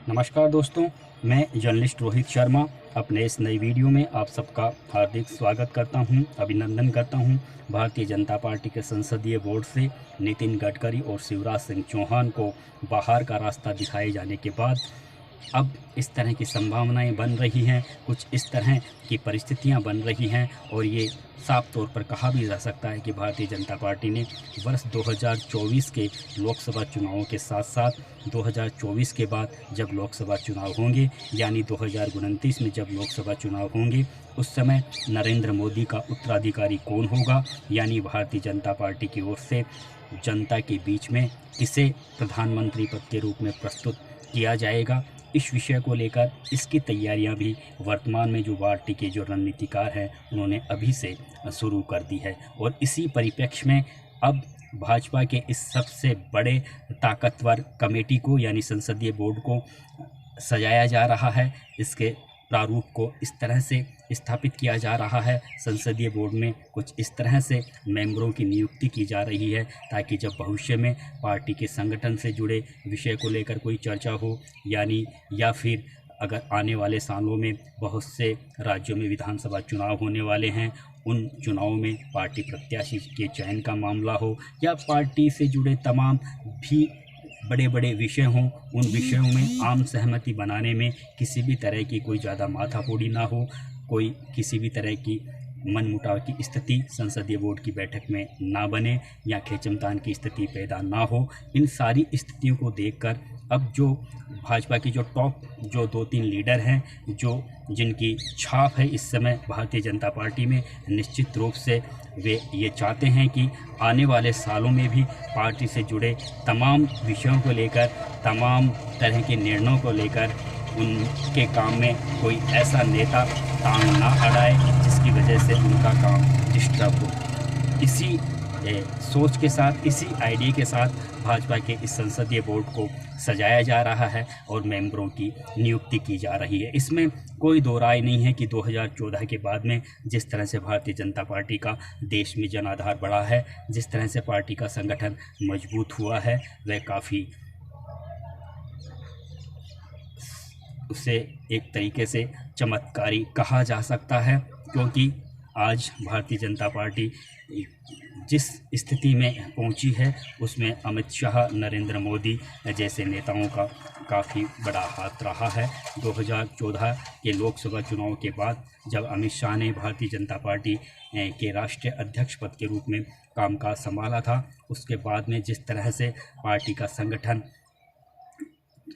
नमस्कार दोस्तों, मैं जर्नलिस्ट रोहित शर्मा अपने इस नई वीडियो में आप सबका हार्दिक स्वागत करता हूं, अभिनंदन करता हूं। भारतीय जनता पार्टी के संसदीय बोर्ड से नितिन गडकरी और शिवराज सिंह चौहान को बाहर का रास्ता दिखाए जाने के बाद अब इस तरह की संभावनाएं बन रही हैं, कुछ इस तरह की परिस्थितियां बन रही हैं और ये साफ तौर पर कहा भी जा सकता है कि भारतीय जनता पार्टी ने वर्ष 2024 के लोकसभा चुनावों के साथ साथ 2024 के बाद जब लोकसभा चुनाव होंगे, यानी 2029 में जब लोकसभा चुनाव होंगे, उस समय नरेंद्र मोदी का उत्तराधिकारी कौन होगा, यानी भारतीय जनता पार्टी की ओर से जनता के बीच में किसे प्रधानमंत्री पद के रूप में प्रस्तुत किया जाएगा, इस विषय को लेकर इसकी तैयारियां भी वर्तमान में जो पार्टी के जो रणनीतिकार हैं उन्होंने अभी से शुरू कर दी है। और इसी परिप्रेक्ष्य में अब भाजपा के इस सबसे बड़े ताकतवर कमेटी को यानी संसदीय बोर्ड को सजाया जा रहा है। इसके प्रारूप को इस तरह से स्थापित किया जा रहा है, संसदीय बोर्ड में कुछ इस तरह से मेंबरों की नियुक्ति की जा रही है ताकि जब भविष्य में पार्टी के संगठन से जुड़े विषय को लेकर कोई चर्चा हो, यानी या फिर अगर आने वाले सालों में बहुत से राज्यों में विधानसभा चुनाव होने वाले हैं, उन चुनावों में पार्टी प्रत्याशी के चयन का मामला हो या पार्टी से जुड़े तमाम भी बड़े बड़े विषय हों, उन विषयों में आम सहमति बनाने में किसी भी तरह की कोई ज़्यादा माथाफोड़ी ना हो, कोई किसी भी तरह की मनमुटाव की स्थिति संसदीय बोर्ड की बैठक में ना बने या खींचतान की स्थिति पैदा ना हो। इन सारी स्थितियों को देखकर अब जो भाजपा की जो टॉप जो 2-3 लीडर हैं, जो जिनकी छाप है इस समय भारतीय जनता पार्टी में, निश्चित रूप से वे ये चाहते हैं कि आने वाले सालों में भी पार्टी से जुड़े तमाम विषयों को लेकर, तमाम तरह के निर्णयों को लेकर उनके काम में कोई ऐसा नेता टांग ना अड़ाए जिसकी वजह से उनका काम डिस्टर्ब हो। इसी सोच के साथ, इसी आइडिया के साथ भाजपा के इस संसदीय बोर्ड को सजाया जा रहा है और मेंबरों की नियुक्ति की जा रही है। इसमें कोई दो राय नहीं है कि 2014 के बाद में जिस तरह से भारतीय जनता पार्टी का देश में जनाधार बढ़ा है, जिस तरह से पार्टी का संगठन मजबूत हुआ है, वह काफ़ी उसे एक तरीके से चमत्कारी कहा जा सकता है, क्योंकि आज भारतीय जनता पार्टी जिस स्थिति में पहुंची है उसमें अमित शाह, नरेंद्र मोदी जैसे नेताओं का काफ़ी बड़ा हाथ रहा है। 2014 के लोकसभा चुनाव के बाद जब अमित शाह ने भारतीय जनता पार्टी के राष्ट्रीय अध्यक्ष पद के रूप में कामकाज संभाला था, उसके बाद में जिस तरह से पार्टी का संगठन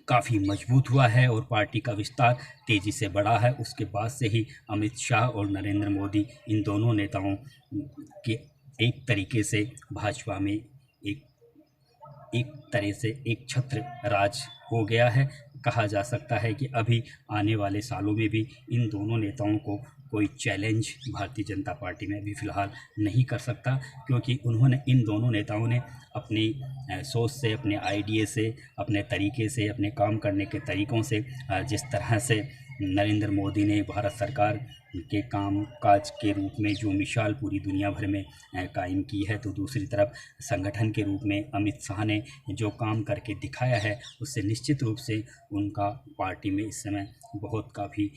काफ़ी मजबूत हुआ है और पार्टी का विस्तार तेज़ी से बढ़ा है, उसके बाद से ही अमित शाह और नरेंद्र मोदी, इन दोनों नेताओं के एक तरीके से भाजपा में एक तरह से एक छत्र राज हो गया है। कहा जा सकता है कि अभी आने वाले सालों में भी इन दोनों नेताओं को कोई चैलेंज भारतीय जनता पार्टी में अभी फ़िलहाल नहीं कर सकता, क्योंकि उन्होंने, इन दोनों नेताओं ने अपनी सोच से, अपने आइडिया से, अपने तरीके से, अपने काम करने के तरीक़ों से, जिस तरह से नरेंद्र मोदी ने भारत सरकार के कामकाज के रूप में जो मिसाल पूरी दुनिया भर में कायम की है, तो दूसरी तरफ संगठन के रूप में अमित शाह ने जो काम करके दिखाया है, उससे निश्चित रूप से उनका पार्टी में इस समय बहुत काफ़ी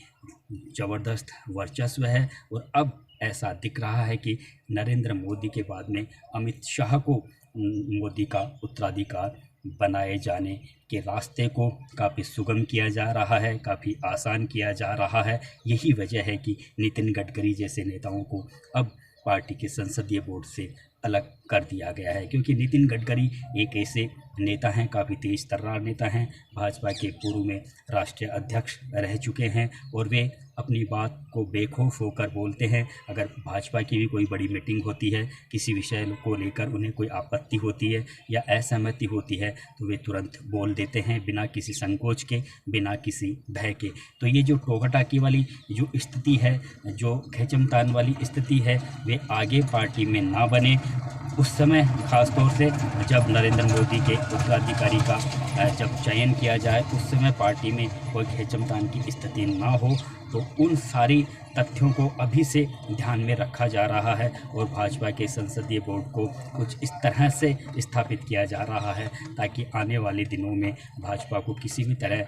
ज़बरदस्त वर्चस्व है। और अब ऐसा दिख रहा है कि नरेंद्र मोदी के बाद में अमित शाह को मोदी का उत्तराधिकार बनाए जाने के रास्ते को काफ़ी सुगम किया जा रहा है, काफ़ी आसान किया जा रहा है। यही वजह है कि नितिन गडकरी जैसे नेताओं को अब पार्टी के संसदीय बोर्ड से अलग कर दिया गया है, क्योंकि नितिन गडकरी एक ऐसे नेता हैं, काफ़ी तेज़ तर्रार नेता हैं, भाजपा के पूर्व में राष्ट्रीय अध्यक्ष रह चुके हैं और वे अपनी बात को बेखौफ होकर बोलते हैं। अगर भाजपा की भी कोई बड़ी मीटिंग होती है, किसी विषय को लेकर उन्हें कोई आपत्ति होती है या असहमति होती है, तो वे तुरंत बोल देते हैं बिना किसी संकोच के, बिना किसी भय के। तो ये जो टोका-टाकी वाली जो स्थिति है, जो खींचतान वाली स्थिति है, वे आगे पार्टी में ना बने। उस समय ख़ास तौर से जब नरेंद्र मोदी के उत्तराधिकारी का जब चयन किया जाए उस समय पार्टी में कोई खींचतान की स्थिति ना हो। तो उन सारी तथ्यों को अभी से ध्यान में रखा जा रहा है और भाजपा के संसदीय बोर्ड को कुछ इस तरह से स्थापित किया जा रहा है ताकि आने वाले दिनों में भाजपा को किसी भी तरह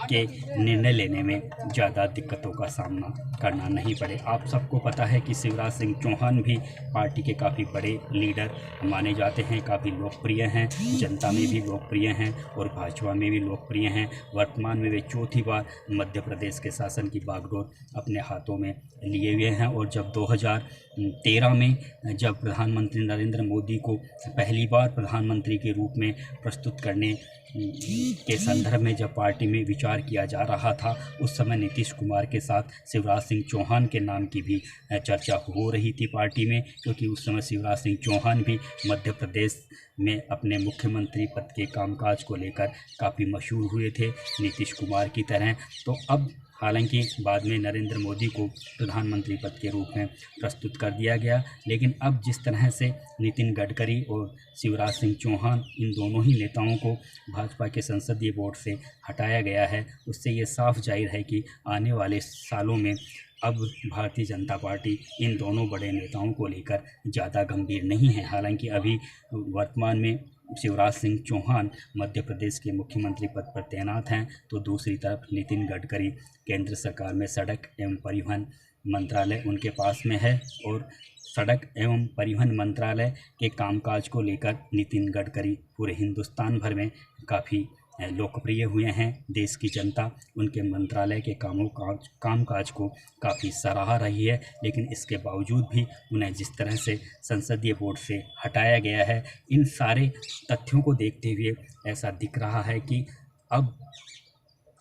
के निर्णय लेने में ज़्यादा दिक्कतों का सामना करना नहीं पड़े। आप सबको पता है कि शिवराज सिंह चौहान भी पार्टी के काफ़ी बड़े लीडर माने जाते हैं, काफ़ी लोकप्रिय हैं, जनता में भी लोकप्रिय हैं और भाजपा में भी लोकप्रिय हैं। वर्तमान में वे चौथी बार मध्य प्रदेश के शासन की बागडोर अपने हाथों में लिए हुए हैं और जब 2013 में जब प्रधानमंत्री नरेंद्र मोदी को पहली बार प्रधानमंत्री के रूप में प्रस्तुत करने के संदर्भ में जब पार्टी में विचार किया जा रहा था, उस समय नीतीश कुमार के साथ शिवराज सिंह चौहान के नाम की भी चर्चा हो रही थी पार्टी में, क्योंकि उस समय शिवराज सिंह चौहान भी मध्य प्रदेश में अपने मुख्यमंत्री पद के कामकाज को लेकर काफ़ी मशहूर हुए थे नीतीश कुमार की तरह। तो अब हालांकि बाद में नरेंद्र मोदी को प्रधानमंत्री पद के रूप में प्रस्तुत कर दिया गया, लेकिन अब जिस तरह से नितिन गडकरी और शिवराज सिंह चौहान इन दोनों ही नेताओं को भाजपा के संसदीय बोर्ड से हटाया गया है, उससे ये साफ जाहिर है कि आने वाले सालों में अब भारतीय जनता पार्टी इन दोनों बड़े नेताओं को लेकर ज़्यादा गंभीर नहीं है। हालांकि अभी वर्तमान में शिवराज सिंह चौहान मध्य प्रदेश के मुख्यमंत्री पद पर तैनात हैं, तो दूसरी तरफ नितिन गडकरी केंद्र सरकार में सड़क एवं परिवहन मंत्रालय उनके पास में है और सड़क एवं परिवहन मंत्रालय के कामकाज को लेकर नितिन गडकरी पूरे हिंदुस्तान भर में काफ़ी लोकप्रिय हुए हैं। देश की जनता उनके मंत्रालय के कामकाज को काफ़ी सराह रही है, लेकिन इसके बावजूद भी उन्हें जिस तरह से संसदीय बोर्ड से हटाया गया है, इन सारे तथ्यों को देखते हुए ऐसा दिख रहा है कि अब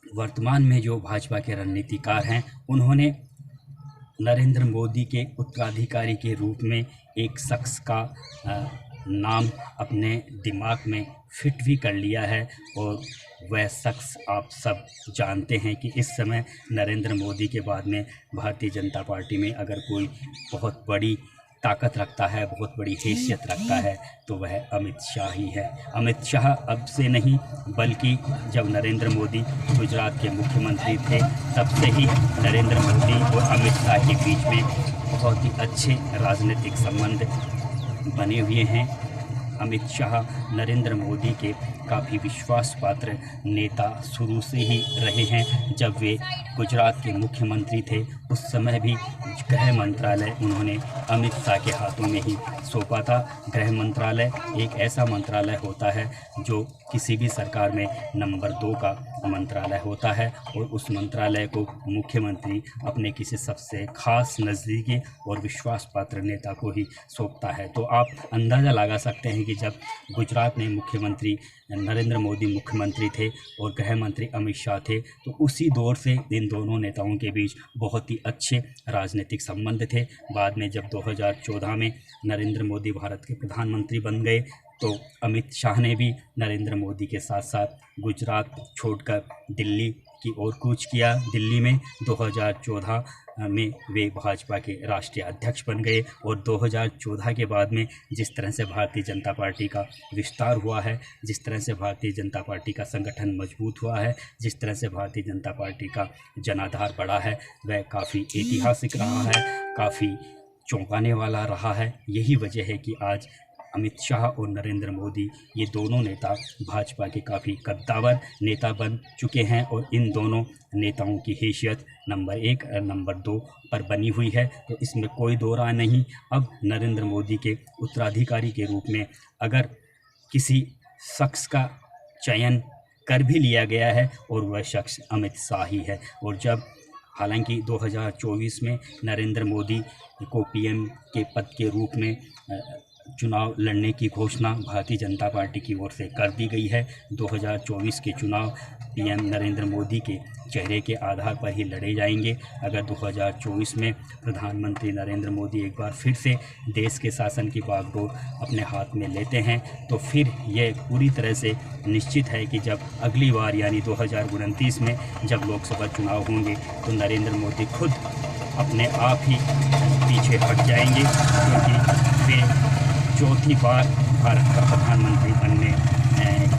वर्तमान में जो भाजपा के रणनीतिकार हैं, उन्होंने नरेंद्र मोदी के उत्तराधिकारी के रूप में एक शख्स का नाम अपने दिमाग में फिट भी कर लिया है और वह शख्स आप सब जानते हैं कि इस समय नरेंद्र मोदी के बाद में भारतीय जनता पार्टी में अगर कोई बहुत बड़ी ताकत रखता है, बहुत बड़ी हैसियत रखता है, तो वह अमित शाह ही है। अमित शाह अब से नहीं बल्कि जब नरेंद्र मोदी गुजरात के मुख्यमंत्री थे तब से ही नरेंद्र मोदी और अमित शाह के बीच में बहुत ही अच्छे राजनीतिक संबंध बने हुए हैं। अमित शाह नरेंद्र मोदी के काफ़ी विश्वास पात्र नेता शुरू से ही रहे हैं। जब वे गुजरात के मुख्यमंत्री थे उस समय भी गृह मंत्रालय उन्होंने अमित शाह के हाथों में ही सौंपा था। गृह मंत्रालय एक ऐसा मंत्रालय होता है जो किसी भी सरकार में नंबर 2 का मंत्रालय होता है और उस मंत्रालय को मुख्यमंत्री अपने किसी सबसे खास नज़दीकी और विश्वास पात्र नेता को ही सौंपता है। तो आप अंदाज़ा लगा सकते हैं कि जब गुजरात में मुख्यमंत्री नरेंद्र मोदी मुख्यमंत्री थे और गृह मंत्री अमित शाह थे, तो उसी दौर से इन दोनों नेताओं के बीच बहुत ही अच्छे राजनीतिक संबंध थे। बाद में जब 2014 में नरेंद्र मोदी भारत के प्रधानमंत्री बन गए तो अमित शाह ने भी नरेंद्र मोदी के साथ साथ गुजरात छोड़कर दिल्ली की ओर कूच किया। दिल्ली में 2014 में वे भाजपा के राष्ट्रीय अध्यक्ष बन गए और 2014 के बाद में जिस तरह से भारतीय जनता पार्टी का विस्तार हुआ है, जिस तरह से भारतीय जनता पार्टी का संगठन मजबूत हुआ है, जिस तरह से भारतीय जनता पार्टी का जनाधार बढ़ा है, वह काफ़ी ऐतिहासिक रहा है, काफ़ी चौंकाने वाला रहा है। यही वजह है कि आज अमित शाह और नरेंद्र मोदी ये दोनों नेता भाजपा के काफ़ी कद्दावर नेता बन चुके हैं और इन दोनों नेताओं की हैसियत नंबर 1 और नंबर 2 पर बनी हुई है। तो इसमें कोई दो राय नहीं। अब नरेंद्र मोदी के उत्तराधिकारी के रूप में अगर किसी शख्स का चयन कर भी लिया गया है और वह शख्स अमित शाह ही है। और जब हालांकि 2024 में नरेंद्र मोदी को पीएम के पद के रूप में चुनाव लड़ने की घोषणा भारतीय जनता पार्टी की ओर से कर दी गई है। 2024 के चुनाव पीएम नरेंद्र मोदी के चेहरे के आधार पर ही लड़े जाएंगे। अगर 2024 में प्रधानमंत्री नरेंद्र मोदी एक बार फिर से देश के शासन की बागडोर अपने हाथ में लेते हैं तो फिर यह पूरी तरह से निश्चित है कि जब अगली बार यानी 2029 में जब लोकसभा चुनाव होंगे तो नरेंद्र मोदी खुद अपने आप ही पीछे हट जाएंगे, क्योंकि वे चौथी बार भारत का प्रधानमंत्री बनने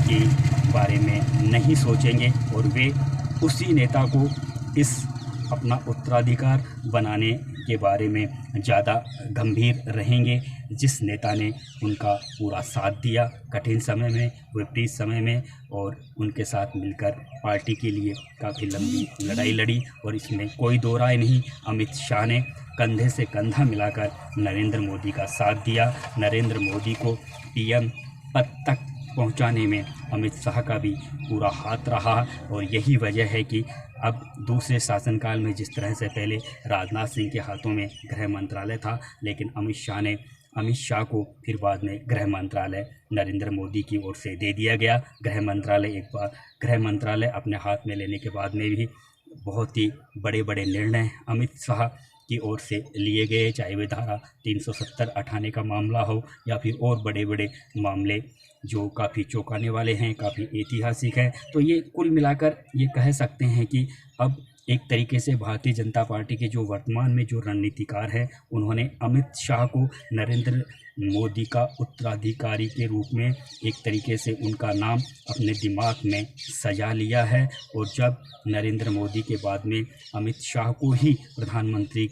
के बारे में नहीं सोचेंगे और वे उसी नेता को इस अपना उत्तराधिकार बनाने के बारे में ज़्यादा गंभीर रहेंगे, जिस नेता ने उनका पूरा साथ दिया कठिन समय में, विपरीत समय में, और उनके साथ मिलकर पार्टी के लिए काफ़ी लंबी लड़ाई लड़ी। और इसमें कोई दो राय नहीं, अमित शाह ने कंधे से कंधा मिलाकर नरेंद्र मोदी का साथ दिया। नरेंद्र मोदी को पीएम पद तक पहुंचाने में अमित शाह का भी पूरा हाथ रहा, और यही वजह है कि अब दूसरे शासनकाल में जिस तरह से पहले राजनाथ सिंह के हाथों में गृह मंत्रालय था, लेकिन अमित शाह को फिर बाद में गृह मंत्रालय नरेंद्र मोदी की ओर से दे दिया गया। गृह मंत्रालय अपने हाथ में लेने के बाद में भी बहुत ही बड़े बड़े निर्णय अमित शाह की ओर से लिए गए, चाहे वे धारा 370 हटाने का मामला हो या फिर और बड़े बड़े मामले जो काफ़ी चौंकाने वाले हैं, काफ़ी ऐतिहासिक हैं। तो ये कुल मिलाकर ये कह सकते हैं कि अब एक तरीके से भारतीय जनता पार्टी के जो वर्तमान में जो रणनीतिकार हैं, उन्होंने अमित शाह को नरेंद्र मोदी का उत्तराधिकारी के रूप में एक तरीके से उनका नाम अपने दिमाग में सजा लिया है। और जब नरेंद्र मोदी के बाद में अमित शाह को ही प्रधानमंत्री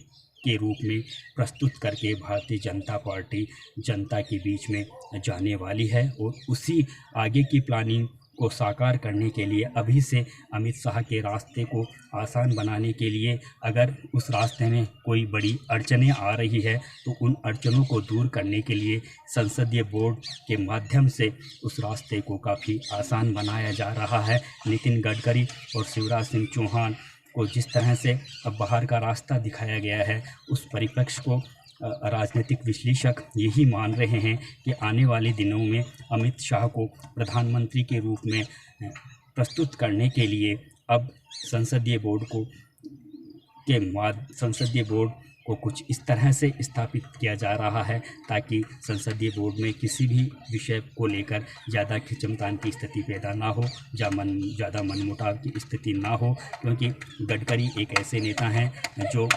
के रूप में प्रस्तुत करके भारतीय जनता पार्टी जनता के बीच में जाने वाली है, और उसी आगे की प्लानिंग को साकार करने के लिए अभी से अमित शाह के रास्ते को आसान बनाने के लिए अगर उस रास्ते में कोई बड़ी अड़चनें आ रही है तो उन अड़चनों को दूर करने के लिए संसदीय बोर्ड के माध्यम से उस रास्ते को काफ़ी आसान बनाया जा रहा है। नितिन गडकरी और शिवराज सिंह चौहान को जिस तरह से अब बाहर का रास्ता दिखाया गया है, उस परिप्रेक्ष्य को राजनीतिक विश्लेषक यही मान रहे हैं कि आने वाले दिनों में अमित शाह को प्रधानमंत्री के रूप में प्रस्तुत करने के लिए अब संसदीय बोर्ड को कुछ इस तरह से स्थापित किया जा रहा है ताकि संसदीय बोर्ड में किसी भी विषय को लेकर ज़्यादा खिंचतान की स्थिति पैदा ना हो, ज़्यादा मनमुटाव की स्थिति ना हो। क्योंकि गडकरी एक ऐसे नेता हैं जो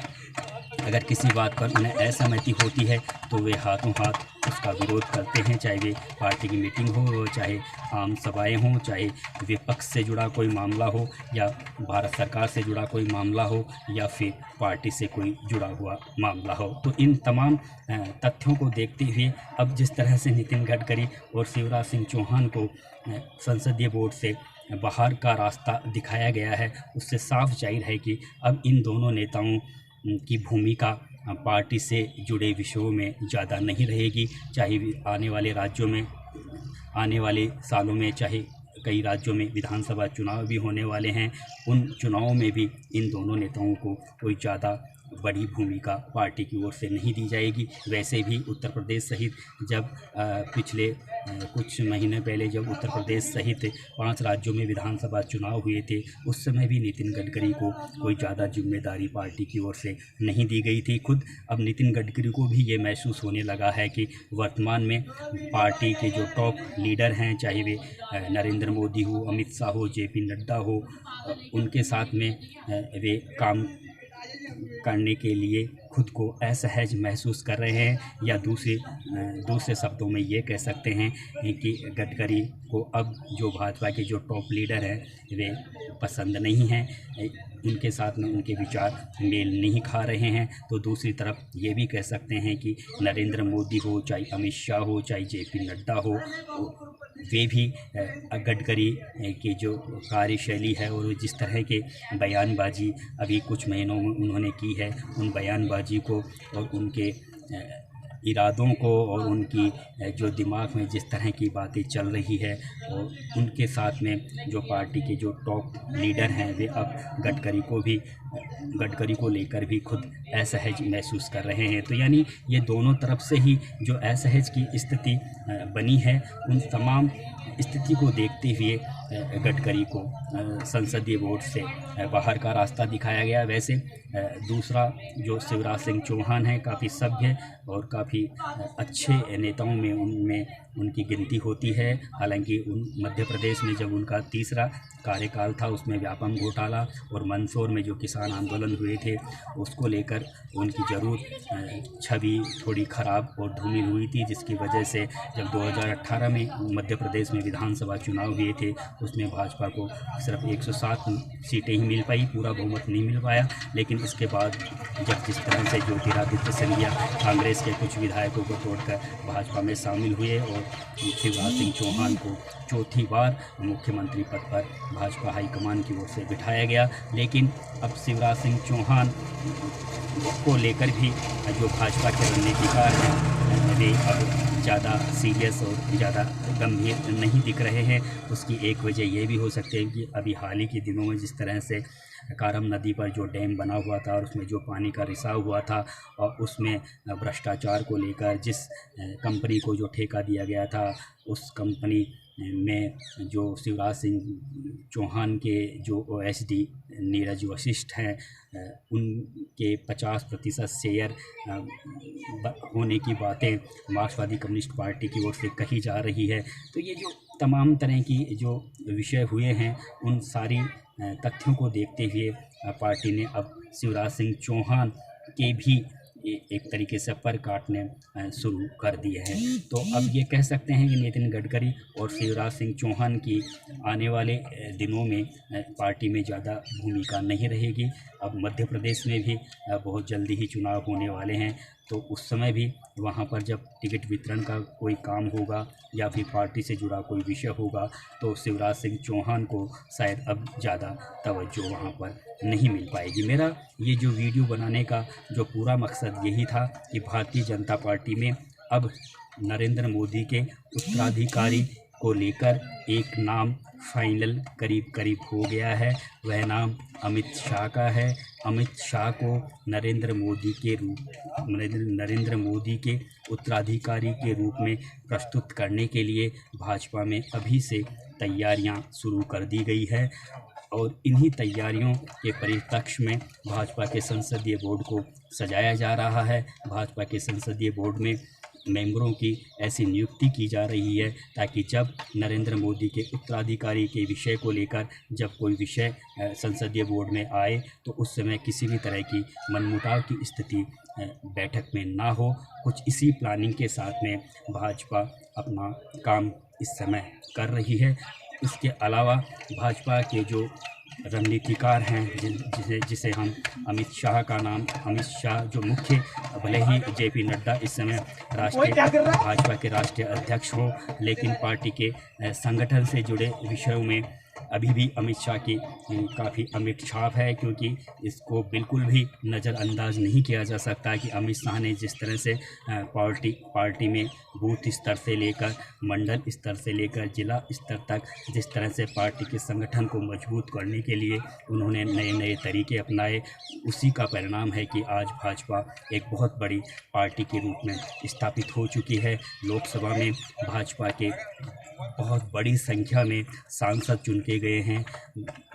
अगर किसी बात पर उन्हें असहमति होती है तो वे हाथों हाथ उसका विरोध करते हैं, चाहे वे पार्टी की मीटिंग हो, चाहे आम सभाएं हों, चाहे विपक्ष से जुड़ा कोई मामला हो या भारत सरकार से जुड़ा कोई मामला हो या फिर पार्टी से कोई जुड़ा हुआ मामला हो। तो इन तमाम तथ्यों को देखते हुए अब जिस तरह से नितिन गडकरी और शिवराज सिंह चौहान को संसदीय बोर्ड से बाहर का रास्ता दिखाया गया है, उससे साफ जाहिर है कि अब इन दोनों नेताओं की भूमिका पार्टी से जुड़े विषयों में ज़्यादा नहीं रहेगी। चाहे आने वाले सालों में चाहे कई राज्यों में विधानसभा चुनाव भी होने वाले हैं, उन चुनावों में भी इन दोनों नेताओं को कोई ज़्यादा बड़ी भूमिका पार्टी की ओर से नहीं दी जाएगी। वैसे भी उत्तर प्रदेश सहित जब पिछले कुछ महीने पहले जब उत्तर प्रदेश सहित 5 राज्यों में विधानसभा चुनाव हुए थे, उस समय भी नितिन गडकरी को कोई ज़्यादा जिम्मेदारी पार्टी की ओर से नहीं दी गई थी। खुद अब नितिन गडकरी को भी ये महसूस होने लगा है कि वर्तमान में पार्टी के जो टॉप लीडर हैं, चाहे वे नरेंद्र मोदी हो, अमित शाह हो, JP नड्डा हो, उनके साथ में वे काम करने के लिए खुद को असहज महसूस कर रहे हैं, या दूसरे शब्दों में ये कह सकते हैं कि गडकरी को अब जो भाजपा के जो टॉप लीडर हैं वे पसंद नहीं हैं, उनके साथ में उनके विचार मेल नहीं खा रहे हैं। तो दूसरी तरफ ये भी कह सकते हैं कि नरेंद्र मोदी हो, चाहे अमित शाह हो, चाहे JP नड्डा हो, वे भी गडकरी की जो कार्यशैली है और जिस तरह के बयानबाजी अभी कुछ महीनों में उन्होंने की है, उन बयानबाजी को और उनके इरादों को और उनकी जो दिमाग में जिस तरह की बातें चल रही है, और उनके साथ में जो पार्टी के जो टॉप लीडर हैं वे अब गडकरी को लेकर भी खुद असहज महसूस कर रहे हैं। तो यानी ये दोनों तरफ से ही जो असहज की स्थिति बनी है, उन तमाम स्थिति को देखते हुए गडकरी को संसदीय बोर्ड से बाहर का रास्ता दिखाया गया। वैसे दूसरा जो शिवराज सिंह चौहान हैं, काफ़ी सभ्य और काफ़ी अच्छे नेताओं में उनमें उनकी गिनती होती है। हालांकि मध्य प्रदेश में जब उनका तीसरा कार्यकाल था उसमें व्यापम घोटाला और मंदसौर में जो किसान आंदोलन हुए थे उसको लेकर उनकी ज़रूर छवि थोड़ी ख़राब और धूमिल हुई थी, जिसकी वजह से जब 2018 में मध्य प्रदेश में विधानसभा चुनाव हुए थे उसमें भाजपा को सिर्फ 107 सीटें ही मिल पाई, पूरा बहुमत नहीं मिल पाया। लेकिन इसके बाद जब जिस तरह से ज्योतिरादित्य सिंधिया कांग्रेस के कुछ विधायकों को तोड़कर भाजपा में शामिल हुए और शिवराज सिंह चौहान को चौथी बार मुख्यमंत्री पद पर भाजपा हाईकमान की ओर से बिठाया गया। लेकिन अब शिवराज सिंह चौहान को लेकर भी जो भाजपा के रणनीतिकार हैं वे अब ज़्यादा सीरियस और ज़्यादा गंभीर नहीं दिख रहे हैं। उसकी एक वजह ये भी हो सकती है कि अभी हाल ही के दिनों में जिस तरह से कारम नदी पर जो डैम बना हुआ था और उसमें जो पानी का रिसाव हुआ था और उसमें भ्रष्टाचार को लेकर जिस कंपनी को जो ठेका दिया गया था उस कंपनी में जो शिवराज सिंह चौहान के जो OSD नीरज वशिष्ठ हैं उनके 50% शेयर होने की बातें मार्क्सवादी कम्युनिस्ट पार्टी की ओर से कही जा रही है। तो ये जो तमाम तरह की जो विषय हुए हैं उन सारी तथ्यों को देखते हुए पार्टी ने अब शिवराज सिंह चौहान के भी एक तरीके से पर काटने शुरू कर दिए हैं। तो अब ये कह सकते हैं कि नितिन गडकरी और शिवराज सिंह चौहान की आने वाले दिनों में पार्टी में ज़्यादा भूमिका नहीं रहेगी। अब मध्य प्रदेश में भी बहुत जल्दी ही चुनाव होने वाले हैं, तो उस समय भी वहाँ पर जब टिकट वितरण का कोई काम होगा या फिर पार्टी से जुड़ा कोई विषय होगा तो शिवराज सिंह चौहान को शायद अब ज़्यादा तवज्जो वहाँ पर नहीं मिल पाएगी। मेरा ये जो वीडियो बनाने का जो पूरा मकसद यही था कि भारतीय जनता पार्टी में अब नरेंद्र मोदी के उत्तराधिकारी को लेकर एक नाम फाइनल करीब करीब हो गया है। वह नाम अमित शाह का है। अमित शाह को नरेंद्र मोदी के उत्तराधिकारी के रूप में प्रस्तुत करने के लिए भाजपा में अभी से तैयारियां शुरू कर दी गई है और इन्हीं तैयारियों के परिप्रेक्ष्य में भाजपा के संसदीय बोर्ड को सजाया जा रहा है। भाजपा के संसदीय बोर्ड में मेंबरों की ऐसी नियुक्ति की जा रही है ताकि जब नरेंद्र मोदी के उत्तराधिकारी के विषय को लेकर जब कोई विषय संसदीय बोर्ड में आए तो उस समय किसी भी तरह की मनमुटाव की स्थिति बैठक में ना हो। कुछ इसी प्लानिंग के साथ में भाजपा अपना काम इस समय कर रही है। इसके अलावा भाजपा के जो रणनीतिकार हैं जिसे हम अमित शाह का नाम अमित शाह जो मुख्य भले ही JP नड्डा इस समय भाजपा के राष्ट्रीय अध्यक्ष हो लेकिन पार्टी के संगठन से जुड़े विषयों में अभी भी अमित शाह की काफ़ी अमिट छाप है, क्योंकि इसको बिल्कुल भी नज़रअंदाज नहीं किया जा सकता कि अमित शाह ने जिस तरह से पार्टी में बूथ स्तर से लेकर मंडल स्तर से लेकर जिला स्तर तक जिस तरह से पार्टी के संगठन को मजबूत करने के लिए उन्होंने नए नए तरीके अपनाए, उसी का परिणाम है कि आज भाजपा एक बहुत बड़ी पार्टी के रूप में स्थापित हो चुकी है। लोकसभा में भाजपा के बहुत बड़ी संख्या में सांसद चुन के गए हैं।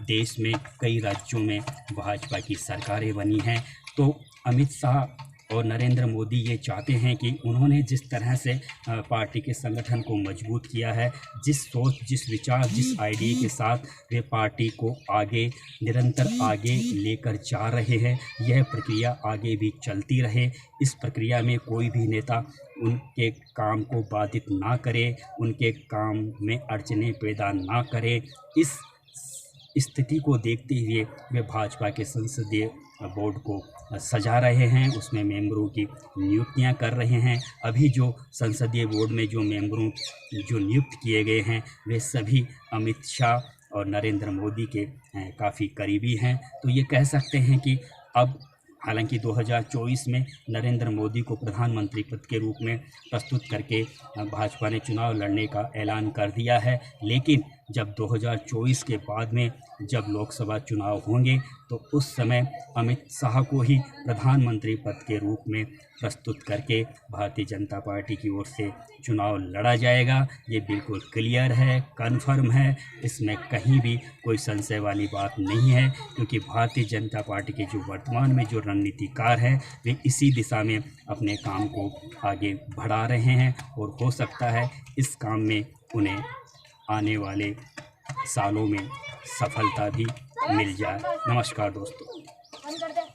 देश में कई राज्यों में भाजपा की सरकारें बनी हैं। तो अमित शाह और नरेंद्र मोदी ये चाहते हैं कि उन्होंने जिस तरह से पार्टी के संगठन को मजबूत किया है, जिस सोच, जिस विचार, जिस आइडिया के साथ वे पार्टी को आगे निरंतर आगे लेकर जा रहे हैं, यह प्रक्रिया आगे भी चलती रहे। इस प्रक्रिया में कोई भी नेता उनके काम को बाधित ना करे, उनके काम में अड़चने पैदा ना करे। इस स्थिति को देखते हुए वे भाजपा के संसदीय बोर्ड को सजा रहे हैं, उसमें मेंबरों की नियुक्तियां कर रहे हैं। अभी जो संसदीय बोर्ड में जो मेंबरों जो नियुक्त किए गए हैं वे सभी अमित शाह और नरेंद्र मोदी के काफ़ी करीबी हैं। तो ये कह सकते हैं कि अब हालांकि 2024 में नरेंद्र मोदी को प्रधानमंत्री पद के रूप में प्रस्तुत करके भाजपा ने चुनाव लड़ने का ऐलान कर दिया है, लेकिन जब 2024 के बाद में जब लोकसभा चुनाव होंगे तो उस समय अमित शाह को ही प्रधानमंत्री पद के रूप में प्रस्तुत करके भारतीय जनता पार्टी की ओर से चुनाव लड़ा जाएगा। ये बिल्कुल क्लियर है, कन्फर्म है, इसमें कहीं भी कोई संशय वाली बात नहीं है, क्योंकि भारतीय जनता पार्टी के जो वर्तमान में जो रणनीतिकार हैं वे इसी दिशा में अपने काम को आगे बढ़ा रहे हैं और हो सकता है इस काम में उन्हें आने वाले सालों में सफलता भी मिल जाए। नमस्कार दोस्तों।